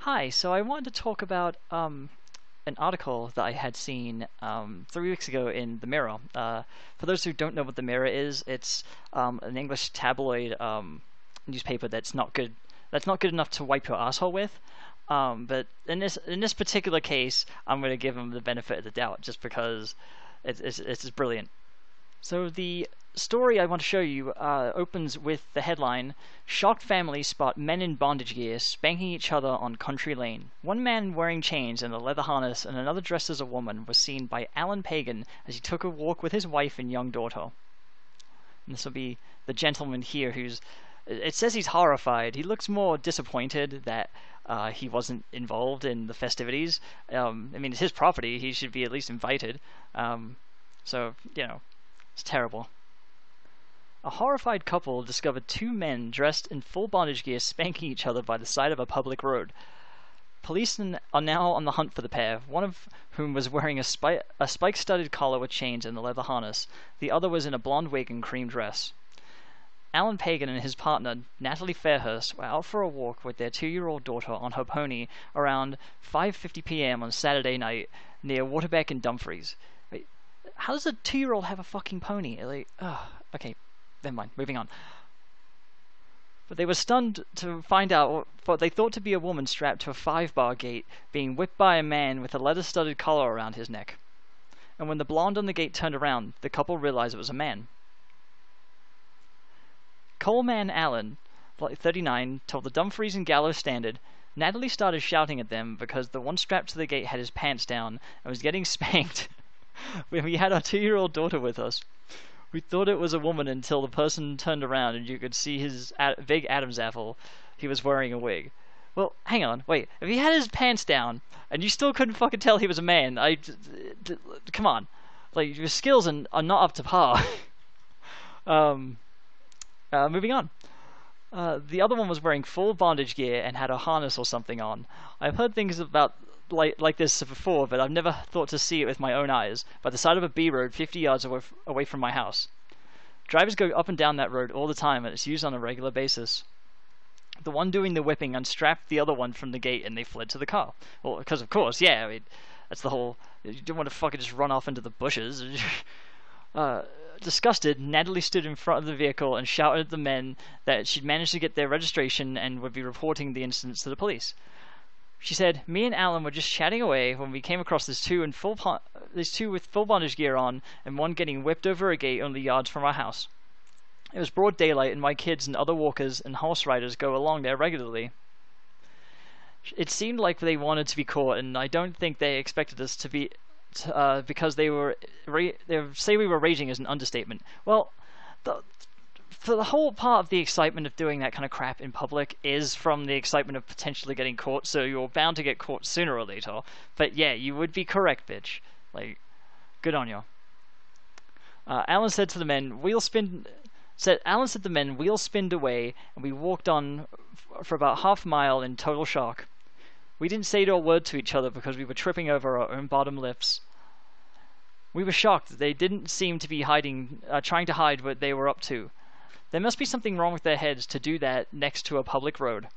Hi, so I wanted to talk about an article that I had seen 3 weeks ago in The Mirror. For those who don't know what The Mirror is, it's an English tabloid newspaper That's not good enough to wipe your asshole with. But in this particular case, I'm going to give them the benefit of the doubt just because it's brilliant. So the story I want to show you opens with the headline: Shocked families spot men in bondage gear spanking each other on country lane. One man wearing chains and a leather harness and another dressed as a woman was seen by Alan Pagan as he took a walk with his wife and young daughter. And this will be the gentleman here who's... It says he's horrified. He looks more disappointed that he wasn't involved in the festivities. I mean, it's his property. He should be at least invited. So, it's terrible. A horrified couple discovered two men dressed in full bondage gear spanking each other by the side of a public road. Police are now on the hunt for the pair, one of whom was wearing a spike-studded collar with chains and a leather harness. The other was in a blonde wig and cream dress. Alan Pagan and his partner, Natalie Fairhurst, were out for a walk with their 2-year-old daughter on her pony around 5:50 p.m. on Saturday night near Waterbeck and Dumfries. Wait, how does a 2-year-old have a fucking pony? Okay, never mind, moving on. But they were stunned to find out what they thought to be a woman strapped to a 5-bar gate being whipped by a man with a leather-studded collar around his neck. And when the blonde on the gate turned around, the couple realized it was a man. Coleman Allen, 39, told the Dumfries and Gallows Standard, Natalie started shouting at them because the one strapped to the gate had his pants down and was getting spanked when we had our 2-year-old daughter with us. We thought it was a woman until the person turned around and you could see his big Adam's apple. He was wearing a wig. Well, hang on, wait. If he had his pants down and you still couldn't fucking tell he was a man, come on. Like, your skills are not up to par. Moving on. The other one was wearing full bondage gear and had a harness or something on. I've heard things about like this before, but I've never thought to see it with my own eyes, by the side of a B road 50 yards away from my house. Drivers go up and down that road all the time, and it's used on a regular basis. The one doing the whipping unstrapped the other one from the gate, and they fled to the car. Well, because of course, yeah, I mean, that's the whole... You don't want to fucking just run off into the bushes. Disgusted, Natalie stood in front of the vehicle and shouted at the men that she'd managed to get their registration and would be reporting the incidents to the police. She said, "Me and Alan were just chatting away when we came across these two with full bondage gear on and one getting whipped over a gate only yards from our house. It was broad daylight and my kids and other walkers and horse riders go along there regularly. It seemed like they wanted to be caught, and I don't think they expected us to be... because they say we were raging is an understatement. Well, for the whole part of the excitement of doing that kind of crap in public is from the excitement of potentially getting caught, so you're bound to get caught sooner or later. But yeah, you would be correct, bitch. Like, good on you." Alan said to the men, Alan said the men, "Wheels spinned away, and we walked on for about half a mile in total shock. We didn't say a word to each other because we were tripping over our own bottom lips. We were shocked that they didn't seem to be trying to hide what they were up to. There must be something wrong with their heads to do that next to a public road.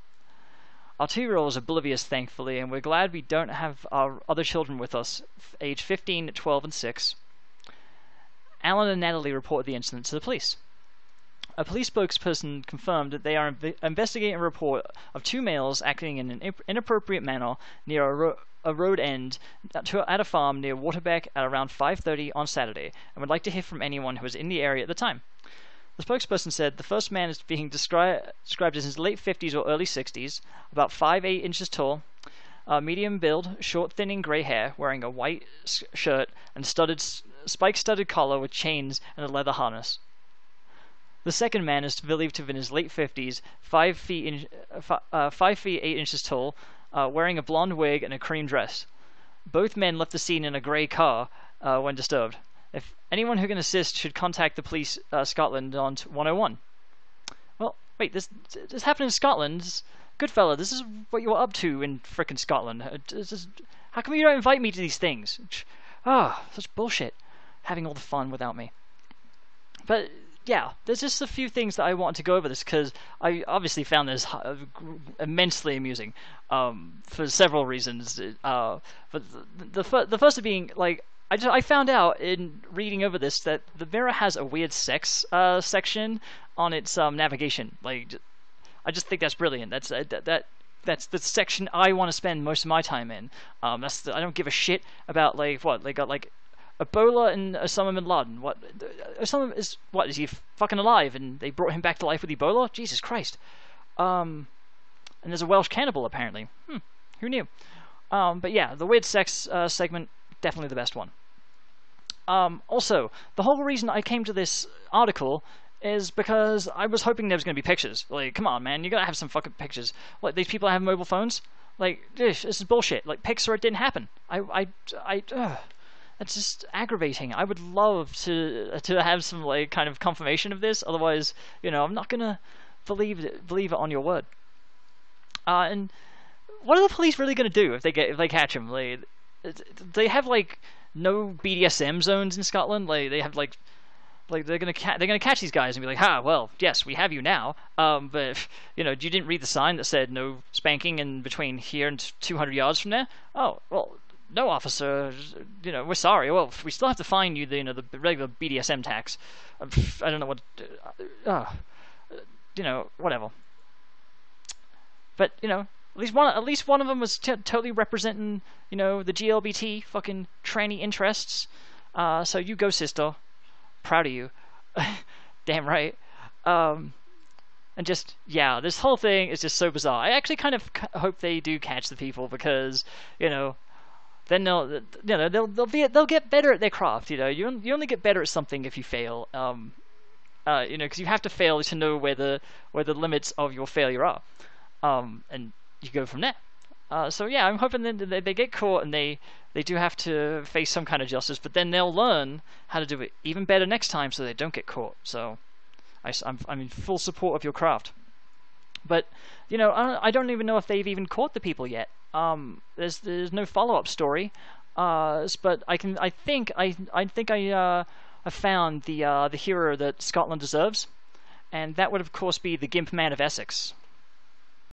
Our 2-year-old is oblivious, thankfully, and we're glad we don't have our other children with us, age 15, 12, and 6. Alan and Natalie reported the incident to the police. A police spokesperson confirmed that they are investigating a report of 2 males acting in an inappropriate manner near a road end at a farm near Waterbeck at around 5:30 on Saturday, and would like to hear from anyone who was in the area at the time. The spokesperson said the first man is being described as in his late 50s or early 60s, about 5'8" inches tall, medium build, short, thinning grey hair, wearing a white shirt and spike-studded collar with chains and a leather harness. The second man is believed to have been in his late 50s, 5 feet 8 inches tall, wearing a blonde wig and a cream dress. Both men left the scene in a grey car when disturbed. If anyone who can assist should contact the police Scotland on 101. Well, wait, this happened in Scotland? Good fella, this is what you're up to in frickin' Scotland. How come you don't invite me to these things? Such bullshit. Having all the fun without me. But yeah, there's just a few things that I want to go over this because I obviously found this immensely amusing, for several reasons. But the first of being like I found out in reading over this that the Mirror has a weird sex section on its navigation. Like, I just think that's brilliant. That's the section I want to spend most of my time in. I don't give a shit about like what they got like Ebola and Osama bin Laden. What is he fucking alive? And they brought him back to life with Ebola? Jesus Christ. And there's a Welsh cannibal apparently. Who knew? But yeah, the weird sex segment, definitely the best one. Also, the whole reason I came to this article is because I was hoping there was going to be pictures. Like, come on, man, you gotta have some fucking pictures. Like, these people have mobile phones? Like, this is bullshit. Like, pics or it didn't happen. It's just aggravating. I would love to have some like kind of confirmation of this. Otherwise, I'm not gonna believe it on your word. And what are the police really gonna do if they catch him? Like, they have like no BDSM zones in Scotland. Like, they have like they're gonna catch these guys and be like, well, yes, we have you now. But you didn't read the sign that said no spanking in between here and 200 yards from there. Oh, well. No, officer, we're sorry. Well, we still have to fine you the regular BDSM tax. I don't know what, whatever. But at least one of them was totally representing the GLBT fucking tranny interests. So you go, sister. Proud of you. Damn right. And just this whole thing is just so bizarre. I actually kind of hope they do catch the people because then they'll get better at their craft. You only get better at something if you fail. Because you have to fail to know where the limits of your failure are. And you go from there. So yeah, I'm hoping that they get caught and they do have to face some kind of justice, but then they'll learn how to do it even better next time so they don't get caught. So I'm in full support of your craft. But I don't even know if they've even caught the people yet. There's no follow-up story. But I think I found the hero that Scotland deserves, and that would of course be the Gimp Man of Essex.